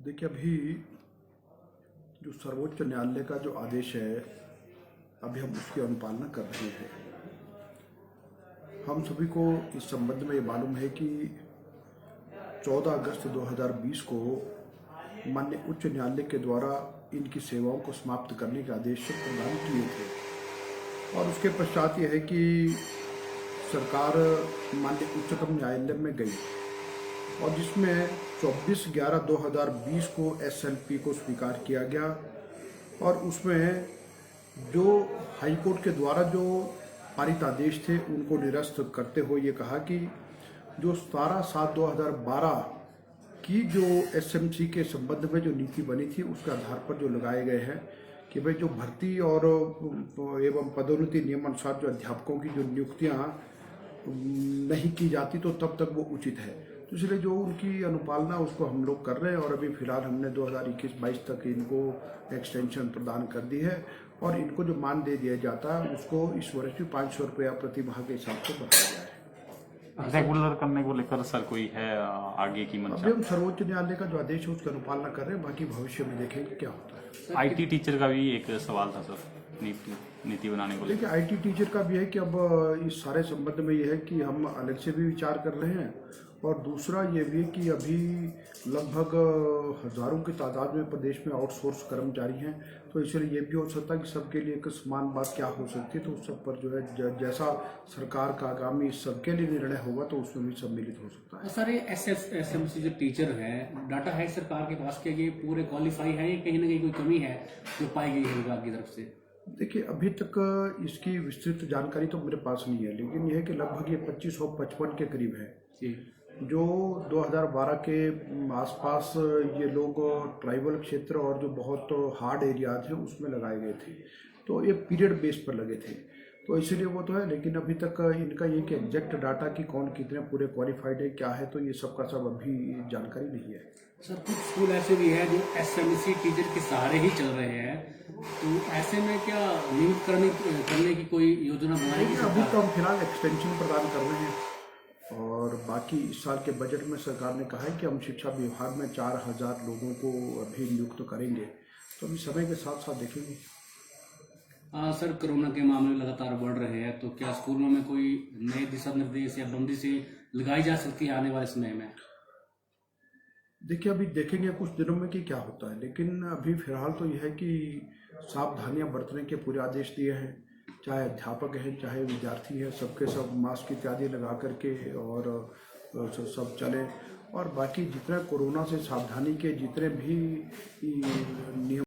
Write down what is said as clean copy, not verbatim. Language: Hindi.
देखिए, अभी जो सर्वोच्च न्यायालय का जो आदेश है, अभी हम उसकी अनुपालना कर रहे हैं। हम सभी को इस संबंध में ये मालूम है कि 14 अगस्त 2020 को माननीय उच्च न्यायालय के द्वारा इनकी सेवाओं को समाप्त करने के आदेश प्रदान किए थे और उसके पश्चात यह है कि सरकार माननीय उच्चतम न्यायालय में गई और जिसमें 24/11/2020 को एसएलपी को स्वीकार किया गया और उसमें जो हाईकोर्ट के द्वारा जो पारित आदेश थे उनको निरस्त करते हुए ये कहा कि जो 17/7/2012 की जो एसएमसी के संबंध में जो नीति बनी थी उसके आधार पर जो लगाए गए हैं कि भाई जो भर्ती और एवं पदोन्नति नियमानुसार जो अध्यापकों की जो नियुक्तियां नहीं की जाती तो तब तक वो उचित है। तो इसलिए जो उनकी अनुपालना उसको हम लोग कर रहे हैं और अभी फिलहाल हमने 2021-22 तक इनको एक्सटेंशन प्रदान कर दी है और इनको जो मान दे दिया जाता है उसको इस वर्ष भी 500 रुपया प्रति माह के हिसाब से बढ़ाया गया है। रेगुलर करने को लेकर सर कोई है आगे की मंशा? अभी हम सर्वोच्च न्यायालय का जो आदेश है उसकी अनुपालना कर रहे हैं, बाकी भविष्य में देखेंगे क्या होता है। आईटी टीचर का भी एक सवाल था सर, नीति बनाने को देखिए, आईटी टीचर का भी है कि अब इस सारे संबंध में ये है कि हम अलग से भी विचार कर रहे हैं और दूसरा ये भी है कि अभी लगभग हजारों की तादाद में प्रदेश में आउटसोर्स कर्मचारी हैं, तो इसलिए ये भी हो सकता है कि सबके लिए एक समान बात क्या हो सकती है। तो उस सब पर जो है जैसा सरकार का आगामी सबके लिए निर्णय होगा तो उसमें भी सम्मिलित हो सकता है। सर, ये एसएमसी जो टीचर है, डाटा है सरकार के पास कि ये पूरे क्वालिफाई है या कहीं ना कहीं कोई कमी है जो पाई गई है विभाग की तरफ से? देखिए, अभी तक इसकी विस्तृत जानकारी तो मेरे पास नहीं है, लेकिन यह है कि लगभग ये 2555 के करीब है जो 2012 के आसपास ये लोग ट्राइबल क्षेत्र और जो बहुत हार्ड एरियाज हैं उसमें लगाए गए थे, तो ये पीरियड बेस पर लगे थे, तो इसीलिए वो तो है। लेकिन अभी तक इनका ये कि एग्जैक्ट डाटा की कौन कितने पूरे क्वालिफाइड है क्या है, तो ये सब का सब अभी जानकारी नहीं है। सर, कुछ स्कूल ऐसे भी हैं जो एसएमसी टीचर के सहारे ही चल रहे हैं, तो ऐसे में क्या नियुक्त करने की कोई योजना बनाएगी? अभी तो हम फिलहाल एक्सटेंशन प्रदान कर रहे हैं और बाकी इस साल के बजट में सरकार ने कहा है कि हम शिक्षा विभाग में 4000 लोगों को अभी नियुक्त करेंगे, तो अभी समय के साथ साथ देखेंगे। सर, कोरोना के मामले लगातार बढ़ रहे हैं, तो क्या स्कूलों में कोई नए दिशा निर्देश या बंदिशें लगाई जा सकती है आने वाले समय में? देखिए, अभी देखेंगे कुछ दिनों में कि क्या होता है, लेकिन अभी फिलहाल तो यह है कि सावधानियां बरतने के पूरे आदेश दिए हैं, चाहे अध्यापक हैं चाहे विद्यार्थी हैं, सबके सब मास्क इत्यादि लगा करके और सब चले और बाकी जितने कोरोना से सावधानी के जितने भी नियम